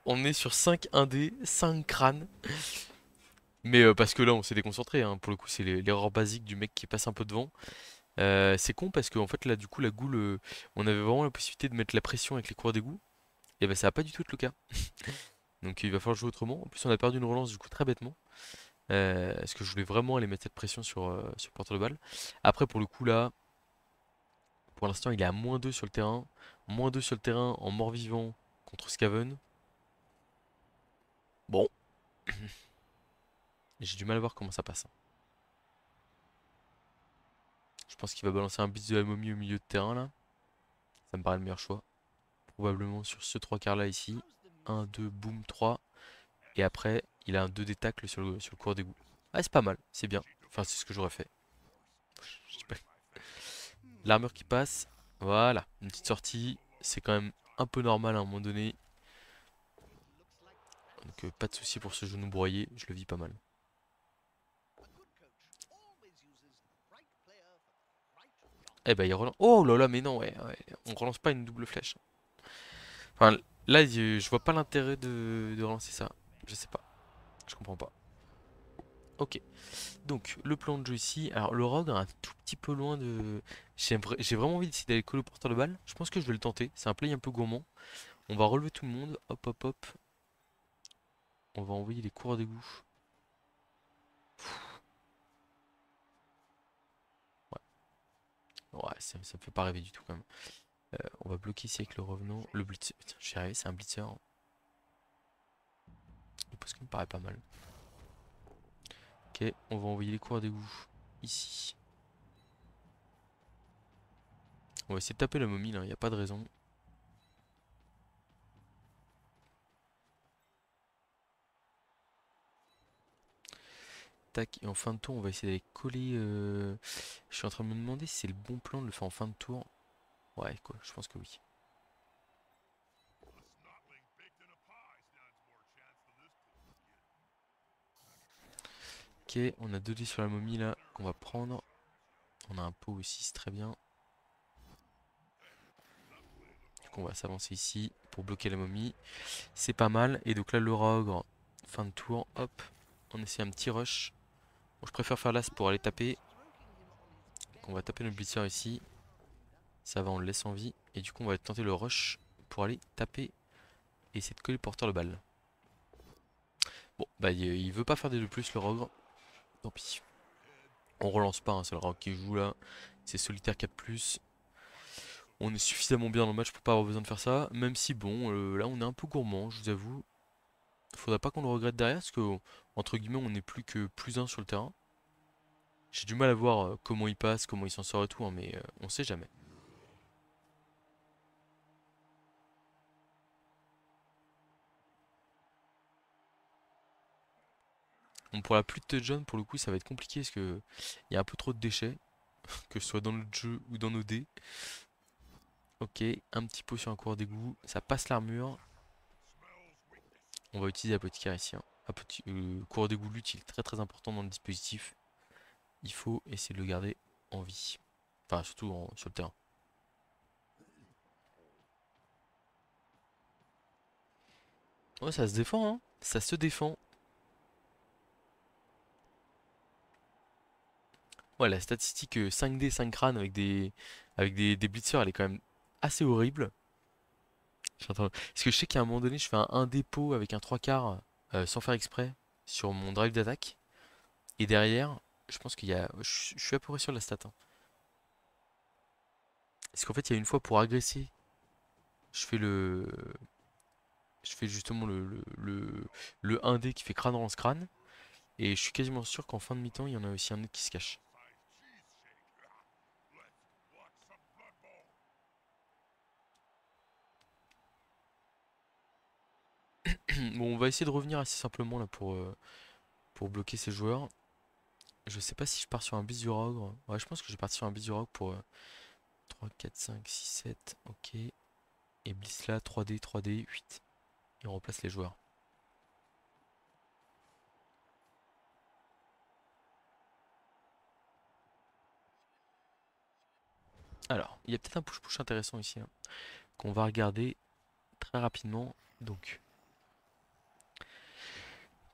On est sur 5 1D, 5 crânes. Mais parce que là on s'est déconcentré, hein. Pour le coup c'est l'erreur basique du mec qui passe un peu devant. C'est con parce qu'en fait là du coup la goule, on avait vraiment la possibilité de mettre la pression avec les coureurs d'égout. Et bah ça va pas du tout être le cas. Donc il va falloir jouer autrement. En plus on a perdu une relance du coup très bêtement. Parce que je voulais vraiment aller mettre cette pression sur le porteur de balle. Après pour le coup là, pour l'instant il est à -2 sur le terrain. -2 sur le terrain en mort-vivant contre Skaven. Bon, j'ai du mal à voir comment ça passe, hein. Je pense qu'il va balancer un blitz de la momie au milieu de terrain là. Ça me paraît le meilleur choix. Probablement sur ce 3 quarts là ici. Un 2 boum, 3. Et après, il a un 2 détacle sur le cours d'égout. Ah, c'est pas mal, c'est bien. Enfin, c'est ce que j'aurais fait. Je sais pas. L'armure qui passe. Voilà, une petite sortie. C'est quand même un peu normal à un moment donné. Donc, pas de souci pour ce genou broyé. Je le vis pas mal. Eh ben il relance. Oh là là, mais non, ouais. On relance pas une double flèche. Enfin, là, je vois pas l'intérêt de relancer ça. Je sais pas. Je comprends pas. Ok. Donc, le plan de jeu ici. Alors, le rogue est un tout petit peu loin de. J'ai vraiment envie d'essayer d'aller coller au porteur de balle. Je pense que je vais le tenter. C'est un play un peu gourmand. On va relever tout le monde. Hop, hop, hop. On va envoyer les coureurs d'égout. Ouais, ça me fait pas rêver du tout quand même. On va bloquer ici avec le revenant. Le blitzer. Putain, j'y arrivé, c'est un blitzer. Le poste me paraît pas mal. Ok, on va envoyer les coureurs d'égout ici. On va essayer de taper la momie là, y a pas de raison. Tac, et en fin de tour, on va essayer d'aller coller. Je suis en train de me demander si c'est le bon plan de le faire en fin de tour. Ouais, quoi, je pense que oui. Ok, on a 2 dés sur la momie là qu'on va prendre. On a un pot aussi, c'est très bien. Du coup, on va s'avancer ici pour bloquer la momie. C'est pas mal. Et donc là, le ogre, fin de tour, hop, on essaie un petit rush. Bon, je préfère faire l'as pour aller taper. Donc on va taper notre blitzer ici. Ça va, on le laisse en vie. Et du coup, on va tenter le rush pour aller taper et essayer de coller le porteur de balle. Bon, bah il veut pas faire des 2 plus le Rogre. Tant pis. On relance pas, hein, c'est le Rogre qui joue là. C'est solitaire 4 plus. On est suffisamment bien dans le match pour pas avoir besoin de faire ça. Même si bon, là on est un peu gourmand, je vous avoue. Faudrait pas qu'on le regrette derrière parce que entre guillemets on n'est plus que plus un sur le terrain. J'ai du mal à voir comment il passe, comment il s'en sort et tout, hein, mais on sait jamais. Bon, pour la plus de John, pour le coup, ça va être compliqué parce que il y a un peu trop de déchets, que ce soit dans le jeu ou dans nos dés. Ok, un petit pot sur un coureur d'égout, ça passe l'armure. On va utiliser l'apothicaire ici, hein. Coureur d'égout l'utile, très très important dans le dispositif. Il faut essayer de le garder en vie. Enfin, surtout sur le terrain. Ouais, ça se défend, hein. Ça se défend. Ouais, la statistique 5D, 5 crânes avec des blitzers, elle est quand même assez horrible. Parce que je sais qu'à un moment donné, je fais un dépôt avec un 3 quarts sans faire exprès sur mon drive d'attaque. Et derrière, je pense qu'il y a. Je suis à peu près sur la stat, hein. Parce qu'en fait, il y a une fois pour agresser, je fais le. Je fais justement le 1D qui fait crâne relance crâne. Et je suis quasiment sûr qu'en fin de mi-temps, il y en a aussi un autre qui se cache. Bon, on va essayer de revenir assez simplement là pour bloquer ces joueurs. Je sais pas si je pars sur un bis du Rogre. Ouais, je pense que je vais partir sur un bis du Rogre pour 3, 4, 5, 6, 7. Ok. Et Bliss là, 3D, 3D, 8. Et on remplace les joueurs. Alors, il y a peut-être un push-push intéressant ici, hein, qu'on va regarder très rapidement. Donc,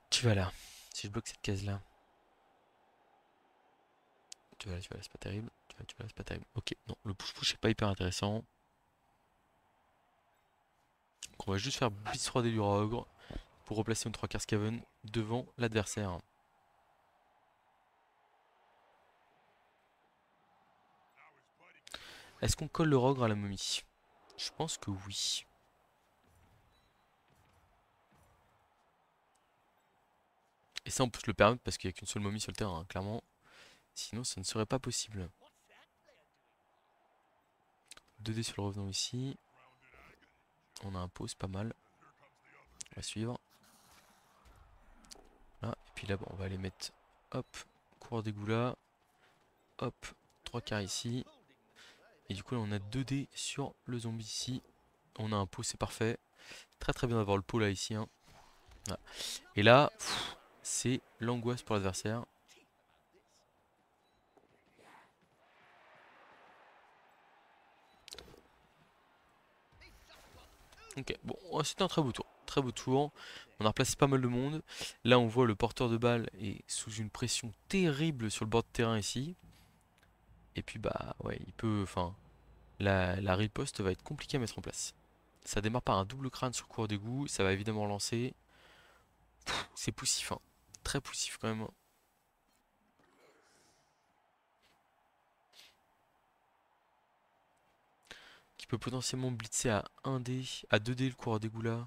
tu vas là. Si je bloque cette case-là, tu vas là, c'est pas terrible. Tu vas là, c'est pas terrible. Ok, non, le push-push est pas hyper intéressant. Donc on va juste faire Blitz 3D du Rogre pour replacer une 3 quarts Skaven devant l'adversaire. Est-ce qu'on colle le Rogre à la momie? Je pense que oui. Et ça, on peut se le permettre parce qu'il n'y a qu'une seule momie sur le terrain, hein, clairement. Sinon, ça ne serait pas possible. 2D sur le revenant ici. On a un pot, c'est pas mal. On va suivre. Là, et puis là, bon, on va aller mettre, hop, coureur d'égout là. Hop, 3 quarts ici. Et du coup, là, on a 2D sur le zombie ici. On a un pot, c'est parfait. Très très bien d'avoir le pot là ici, hein. Voilà. Et là, c'est l'angoisse pour l'adversaire. Ok, bon, c'était un très beau tour. Très beau tour. On a replacé pas mal de monde. Là, on voit le porteur de balle est sous une pression terrible sur le bord de terrain ici. Et puis, bah, ouais, il peut. Enfin, la riposte va être compliquée à mettre en place. Ça démarre par un double crâne sur cours d'égout. Ça va évidemment relancer. C'est poussif, hein. Très poussif quand même. Qui peut potentiellement blitzer à 1D, à 2D le cours d'égout là.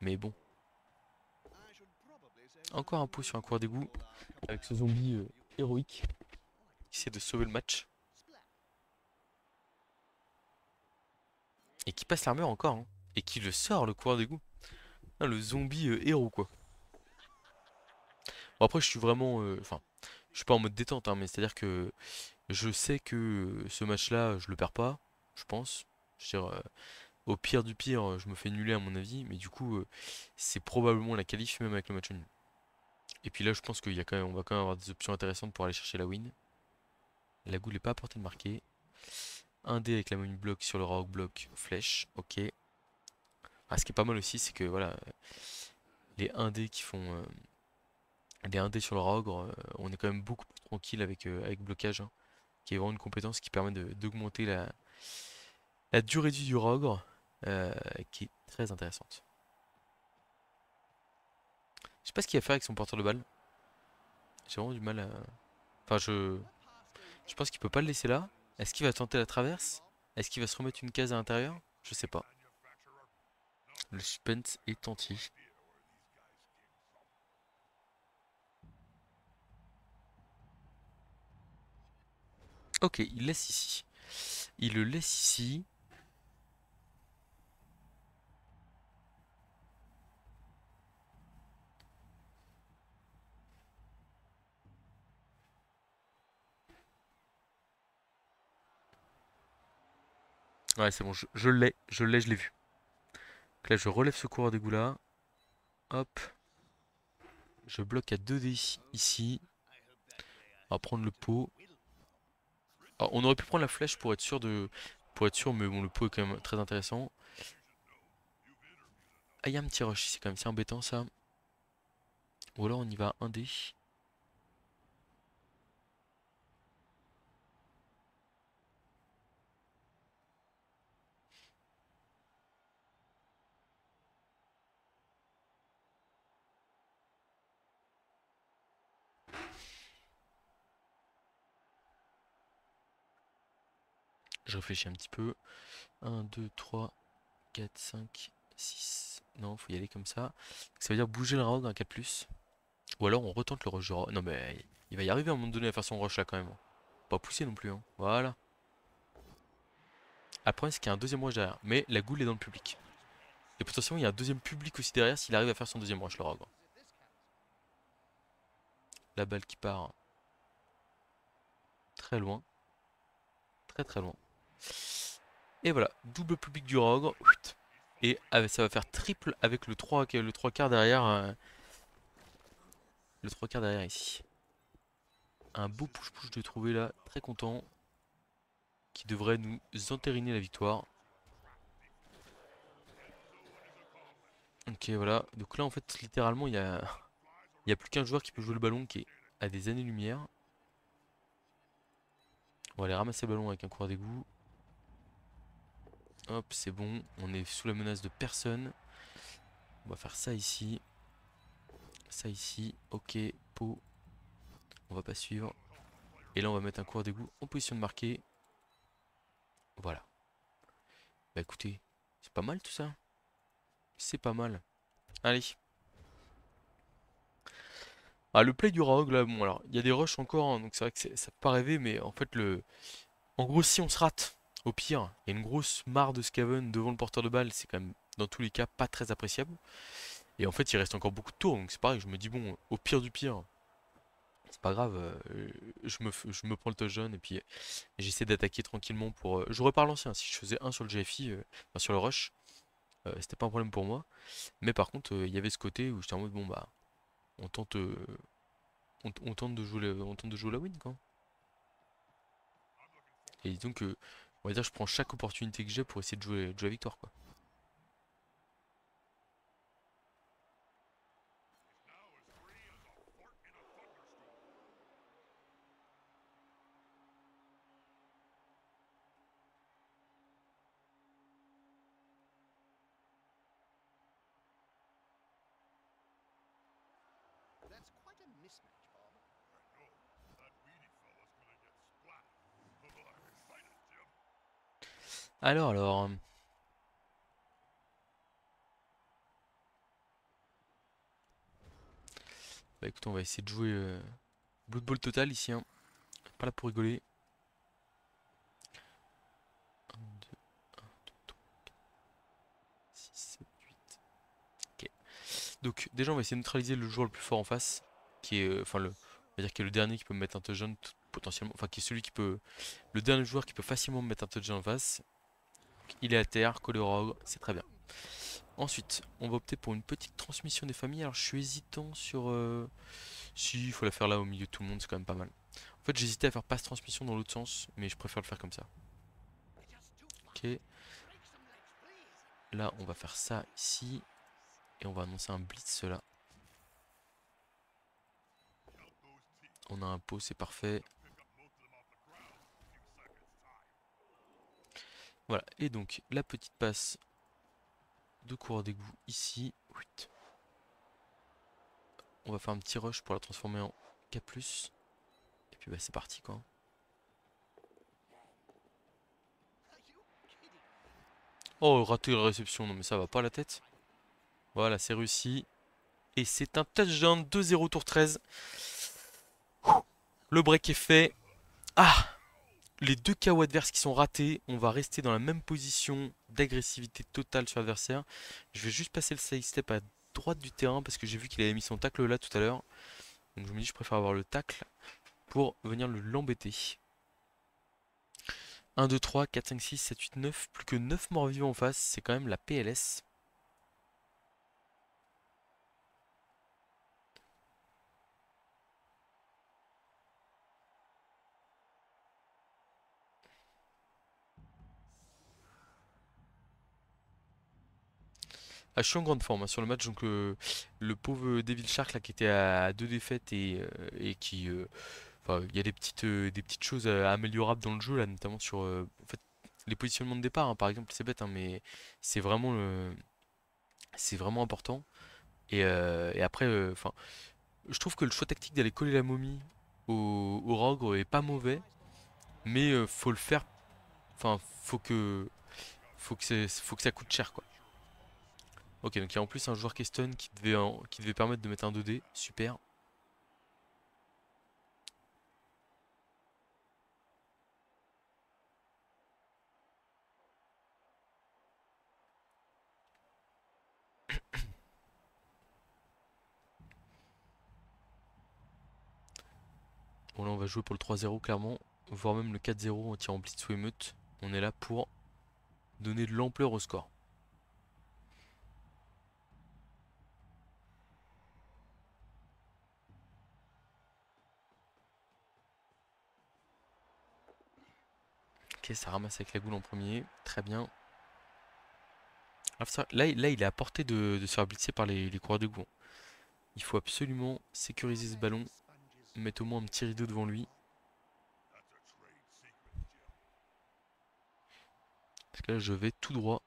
Mais bon. Encore un pot sur un cours d'égout. Avec ce zombie héroïque qui essaie de sauver le match. Et qui passe l'armure encore, hein. Et qui le sort, le coureur d'égout. Ah, le zombie héros, quoi. Bon, après, je suis vraiment. Enfin, je suis pas en mode détente, hein, mais c'est-à-dire que je sais que ce match-là, je le perds pas, je pense. Je veux dire, au pire du pire, je me fais nuller à mon avis, mais du coup, c'est probablement la qualif, même avec le match nul. Et puis là, je pense qu'il y a quand même, on va quand même avoir des options intéressantes pour aller chercher la win. La goule n'est pas à portée de marquer. Un dé avec la money block sur le rock block flèche, ok. Ah, ce qui est pas mal aussi, c'est que voilà, les 1D qui font. Les 1D sur le Rogre, on est quand même beaucoup plus tranquille avec blocage, hein, qui est vraiment une compétence qui permet d'augmenter la durée de vie du Rogre, qui est très intéressante. Je sais pas ce qu'il va faire avec son porteur de balle. J'ai vraiment du mal à. Enfin, je pense qu'il peut pas le laisser là. Est-ce qu'il va tenter la traverse? Est-ce qu'il va se remettre une case à l'intérieur? Je sais pas. Le suspense est entier. Ok, il laisse ici. Il le laisse ici. Ouais, c'est bon, je l'ai, je l'ai vu. Donc là, je relève ce coureur d'égout là. Hop, je bloque à 2D ici. On va prendre le pot. Alors, on aurait pu prendre la flèche pour être sûr pour être sûr, mais bon, le pot est quand même très intéressant. Ah, il y a un petit rush ici quand même, c'est embêtant ça. Ou alors on y va 1D. Je réfléchis un petit peu. 1, 2, 3, 4, 5, 6. Non, faut y aller comme ça. Ça veut dire bouger le rogue en 4+. Ou alors on retente le rush du rogue. Non mais il va y arriver à un moment donné à faire son rush là quand même, hein. Pas pousser non plus, hein. Voilà. Après, c'est qu'il y a un deuxième rush derrière. Mais la goule est dans le public. Et potentiellement, il y a un deuxième public aussi derrière s'il arrive à faire son deuxième rush, le rogue. La balle qui part très loin. Très très loin. Et voilà, double public du rogue. Et ça va faire triple avec le 3 quarts derrière. Le 3 quarts derrière ici. Un beau push-push de trouver là. Très content. Qui devrait nous entériner la victoire. Ok, voilà. Donc là, en fait, littéralement, il y a plus qu'un joueur qui peut jouer le ballon qui est à des années-lumière. On va aller ramasser le ballon avec un coureur d'égout. Hop, c'est bon. On est sous la menace de personne. On va faire ça ici. Ça ici. Ok, pot. On va pas suivre. Et là, on va mettre un coureur d'égout en position de marquer. Voilà. Bah écoutez, c'est pas mal tout ça. C'est pas mal. Allez. Ah, le play du rogue là, bon alors, il y a des rushs encore, hein, donc c'est vrai que ça peut pas rêver, mais en fait, en gros, si on se rate, au pire, il y a une grosse mare de Scaven devant le porteur de balle, c'est quand même, dans tous les cas, pas très appréciable. Et en fait, il reste encore beaucoup de tours, donc c'est pareil, je me dis, bon, au pire du pire, c'est pas grave, je me prends le touchdown et puis j'essaie d'attaquer tranquillement pour. Je repars l'ancien, si je faisais un sur le GFI, enfin sur le rush, c'était pas un problème pour moi. Mais par contre, il y avait ce côté où j'étais en mode, bon bah, on tente, on tente de jouer on tente de jouer la win, quoi. Et donc, on va dire, je prends chaque opportunité que j'ai pour essayer de jouer la victoire, quoi. Alors. Bah écoute, on va essayer de jouer Blood Bowl total ici, hein. Pas là pour rigoler. 1, 2, 1, 2, 3, 6, 7, 8. Ok. Donc déjà on va essayer de neutraliser le joueur le plus fort en face. Qui est. Enfin le. On va dire qui est le dernier qui peut me mettre un touchdown potentiellement. Enfin qui est celui qui peut. Le dernier joueur qui peut facilement me mettre un touchdown en face. Donc, il est à terre, collé au rogue, c'est très bien. Ensuite, on va opter pour une petite transmission des familles. Alors je suis hésitant sur. Si, il faut la faire là au milieu de tout le monde, c'est quand même pas mal. En fait, j'hésitais à faire passe transmission dans l'autre sens, mais je préfère le faire comme ça. Ok. Là, on va faire ça ici. Et on va annoncer un blitz là. On a un pot, c'est parfait. Voilà. Et donc, la petite passe de coureur d'égout ici. On va faire un petit rush pour la transformer en K+. Et puis bah c'est parti quoi. Oh, raté la réception. Non mais ça va pas la tête. Voilà, c'est réussi. Et c'est un touchdown 2-0 tour 13. Le break est fait. Ah! Les deux KO adverses qui sont ratés. On va rester dans la même position d'agressivité totale sur l'adversaire. Je vais juste passer le side step à droite du terrain parce que j'ai vu qu'il avait mis son tacle là tout à l'heure. Donc je me dis je préfère avoir le tacle pour venir l'embêter. 1, 2, 3, 4, 5, 6, 7, 8, 9. Plus que 9 morts vivants en face. C'est quand même la PLS. Ah, je suis en grande forme hein, sur le match. Donc le pauvre Devil Shark là, qui était à 2 défaites et qui... Enfin, il y a des petites choses améliorables dans le jeu là, notamment sur en fait, les positionnements de départ, hein, par exemple, c'est bête, hein, mais c'est vraiment c'est vraiment important. Et après, enfin, je trouve que le choix tactique d'aller coller la momie au Rogre est pas mauvais, mais faut le faire. Enfin, faut que ça coûte cher quoi. Ok, donc il y a en plus un joueur Keston qui devait permettre de mettre un 2D. Super. Bon, là, on va jouer pour le 3-0, clairement. Voire même le 4-0 en tirant blitz ou émeute. On est là pour donner de l'ampleur au score. Ok, ça ramasse avec la goule en premier. Très bien. Ah, là, il est à portée de se faire blitzer par les coureurs de goût. Il faut absolument sécuriser ce ballon. Mettre au moins un petit rideau devant lui. Parce que là, je vais tout droit.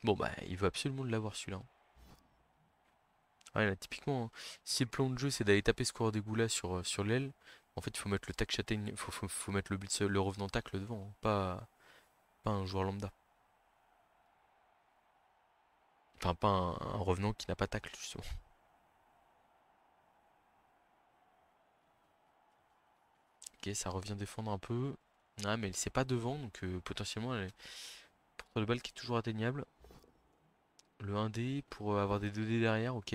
Bon, bah, il veut absolument l'avoir celui-là. Ouais, là, typiquement, hein, si le plan de jeu c'est d'aller taper ce coureur d'égout là sur l'aile, en fait, il faut mettre le tac châtaigne, faut mettre le blitz, le revenant tacle devant, hein, pas un joueur lambda. Enfin, pas un revenant qui n'a pas tacle, justement. Ok, ça revient défendre un peu. Ah, mais c'est pas devant, donc potentiellement, elle est porteur de balle qui est toujours atteignable. Le 1D pour avoir des 2D derrière, ok.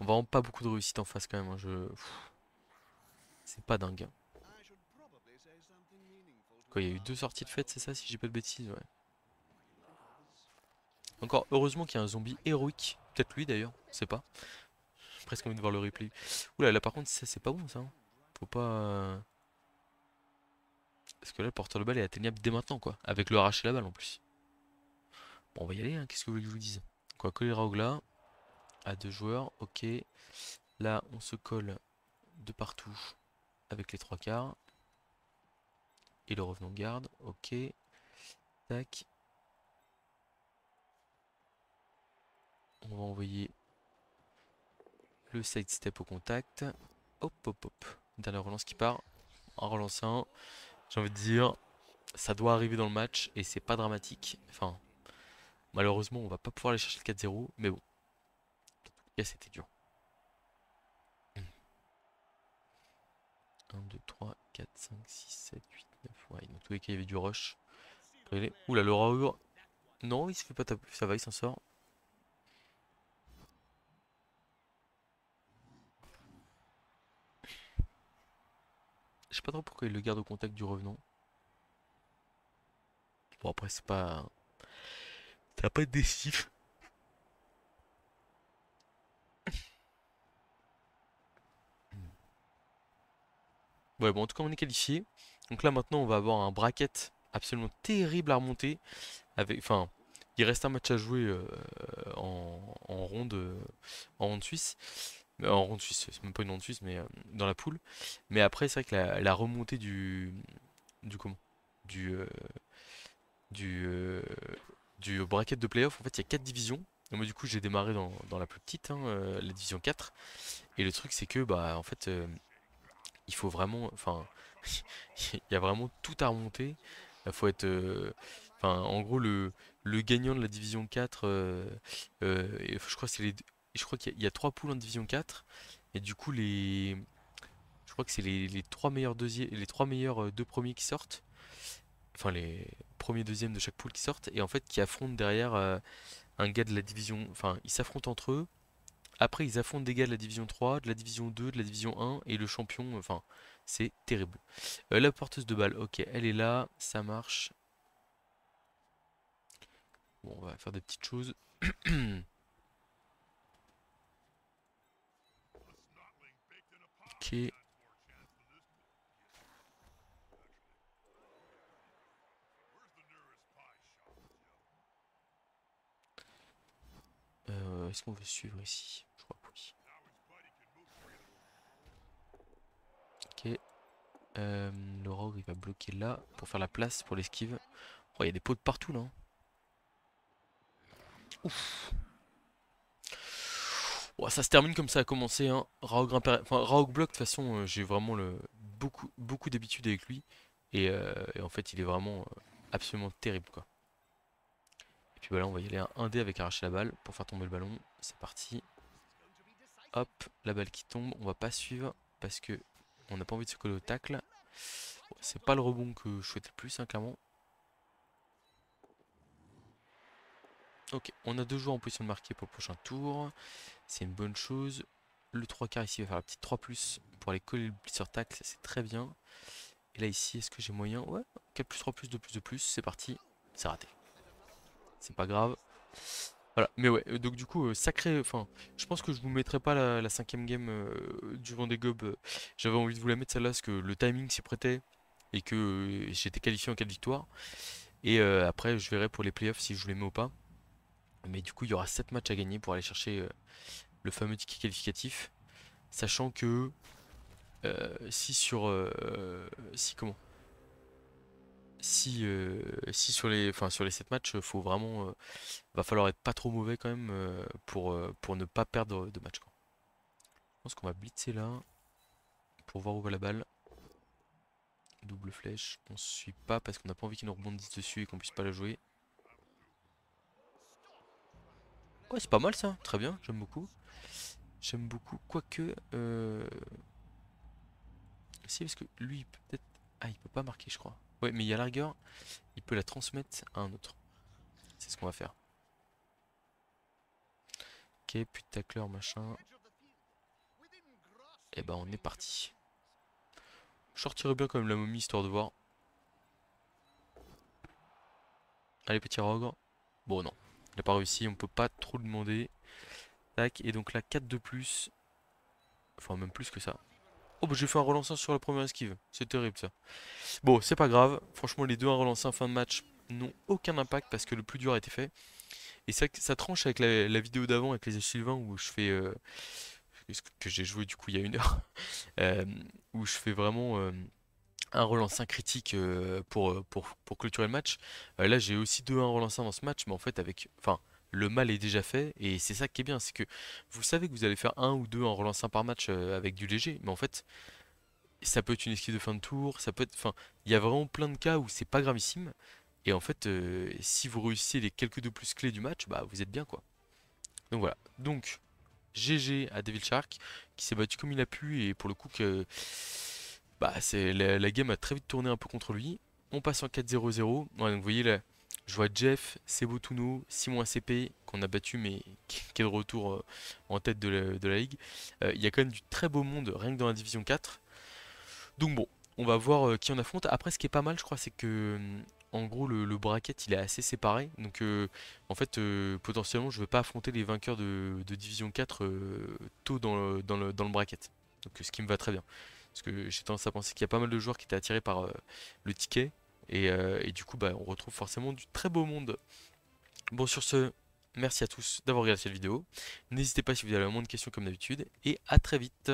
On va vraiment pas beaucoup de réussite en face quand même, hein, c'est pas dingue, hein. Quoi, il y a eu deux sorties de fête, c'est ça, si j'ai pas de bêtises, ouais. Encore heureusement qu'il y a un zombie héroïque. Peut-être lui d'ailleurs, on sait pas. J'ai presque envie de voir le replay. Oula, là par contre, ça c'est pas bon ça, hein. Faut pas. Parce que là, le porteur de balle est atteignable dès maintenant, quoi. Avec le arracher la balle en plus. Bon, on va y aller, hein. Qu'est-ce que vous voulez que je vous dise? Quoi, coller Raoult là. À deux joueurs, ok. Là, on se colle de partout avec les trois quarts. Et le revenant garde, ok. Tac. On va envoyer le side step au contact. Hop, hop, hop. Dernière relance qui part. En relance 1. J'ai envie de dire, ça doit arriver dans le match et c'est pas dramatique. Enfin, malheureusement, on va pas pouvoir aller chercher le 4-0. Mais bon, en tout cas, c'était dur. 1, 2, 3, 4, 5, 6, 7, 8, 9. Ouais, dans tous les cas, il y avait du rush. Regardez. Oula, le Raour. Non, il se fait pas taper. Ça va, il s'en sort. Je sais pas trop pourquoi il le garde au contact du revenant. Bon, après, c'est pas. Ça va pas être décisif. Ouais, bon, en tout cas, on est qualifié. Donc là, maintenant, on va avoir un bracket absolument terrible à remonter. Enfin, il reste un match à jouer en ronde suisse. En ronde suisse, c'est même pas une ronde suisse, mais dans la poule. Mais après, c'est vrai que la remontée du comment? Du, euh, du, euh, du bracket de playoff, en fait, il y a 4 divisions. Et moi, du coup, j'ai démarré dans la plus petite, hein, la division 4. Et le truc, c'est que, bah, en fait, il faut vraiment, enfin, il y a vraiment tout à remonter. Il faut être, enfin, en gros, le gagnant de la division 4, je crois que je crois qu'il y a 3 poules en division 4. Et du coup, je crois que c'est les 3 meilleurs les 3 meilleurs deux premiers qui sortent. Enfin, les premiers deuxièmes de chaque poule qui sortent. Et en fait, qui affrontent derrière un gars de la division, enfin, ils s'affrontent entre eux. Après, ils affrontent des gars de la division 3, de la division 2, de la division 1 et le champion. Enfin, c'est terrible. La porteuse de balle, ok, elle est là, ça marche. Bon, on va faire des petites choses. Ok. Est-ce qu'on veut suivre ici? Je crois que oui. Ok. Le rogue il va bloquer là pour faire la place pour l'esquive. Oh, il y a des pots de partout là, hein. Ouf. Oh, ça se termine comme ça a commencé, hein. Raog bloc, de toute façon, j'ai vraiment beaucoup d'habitude avec lui. Et en fait, il est vraiment absolument terrible, quoi. Et puis voilà, on va y aller un 1D avec arracher la balle pour faire tomber le ballon. C'est parti. Hop, la balle qui tombe. On va pas suivre parce que on n'a pas envie de se coller au tacle. Bon, c'est pas le rebond que je souhaitais le plus, hein, clairement. Ok, on a deux joueurs en position de marquer pour le prochain tour. C'est une bonne chose. Le 3 quarts ici va faire la petite 3 plus pour aller coller le blitzer tacle, ça c'est très bien. Et là ici, est-ce que j'ai moyen? Ouais, 4 plus 3 plus 2 plus 2 plus, c'est parti. C'est raté. C'est pas grave. Voilà, mais ouais, donc du coup, sacré. Enfin, je pense que je vous mettrai pas la cinquième game du Vendée Globe. J'avais envie de vous la mettre celle-là parce que le timing s'y prêtait et que j'étais qualifié en cas de victoire. Et après, je verrai pour les playoffs si je vous les mets ou pas. Mais du coup, il y aura 7 matchs à gagner pour aller chercher le fameux ticket qualificatif. Sachant que si sur. Si comment? Si sur les 7 matchs, faut vraiment. Va falloir être pas trop mauvais quand même pour ne pas perdre de match, quoi. Je pense qu'on va blitzer là pour voir où va la balle. Double flèche. On se suit pas parce qu'on n'a pas envie qu'il nous rebondisse dessus et qu'on puisse pas la jouer. Ouais, c'est pas mal ça. Très bien, j'aime beaucoup. J'aime beaucoup. Quoique. Si, parce que lui, il peut peut-être. Ah, il peut pas marquer, je crois. Ouais, mais il y a la rigueur. Il peut la transmettre à un autre. C'est ce qu'on va faire. Ok, puis de tacleur, machin. Et ben, on est parti. Je sortirais bien quand même la momie histoire de voir. Allez, petit rogue. Bon, non. Il n'a pas réussi, on peut pas trop le demander. Tac, et donc là, 4 de plus. Enfin, même plus que ça. Oh, bah j'ai fait un relanceur sur la première esquive. C'est terrible ça. Bon, c'est pas grave. Franchement, les deux un relancé en fin de match n'ont aucun impact parce que le plus dur a été fait. Et ça tranche avec la vidéo d'avant avec les Sylvain où je fais. Ce que j'ai joué du coup il y a une heure. euh, où je fais vraiment. un relancin critique pour clôturer le match. Là, j'ai aussi 2-1 relancins dans ce match, mais en fait, enfin, le mal est déjà fait, et c'est ça qui est bien, c'est que vous savez que vous allez faire un ou deux en relancin par match avec du léger, mais en fait, ça peut être une esquive de fin de tour, ça peut être, enfin, il y a vraiment plein de cas où c'est pas gravissime, et en fait, si vous réussissez les quelques deux plus clés du match, bah vous êtes bien quoi. Donc voilà. Donc GG à Devil Shark qui s'est battu comme il a pu et pour le coup que bah c'est la game a très vite tourné un peu contre lui. On passe en 4-0-0. Ouais, donc vous voyez là, je vois Jeff, Sebotuno, Simon ACP qu'on a battu mais qui est de retour en tête de la ligue. Il y a quand même du très beau monde rien que dans la division 4. Donc bon, on va voir qui on affronte. Après, ce qui est pas mal, je crois, c'est que en gros le bracket il est assez séparé. Donc en fait, potentiellement, je ne vais pas affronter les vainqueurs de Division 4 tôt dans le bracket. Donc ce qui me va très bien. Parce que j'ai tendance à penser qu'il y a pas mal de joueurs qui étaient attirés par le ticket. Et du coup, bah, on retrouve forcément du très beau monde. Bon, sur ce, merci à tous d'avoir regardé cette vidéo. N'hésitez pas si vous avez la moindre question comme d'habitude. Et à très vite.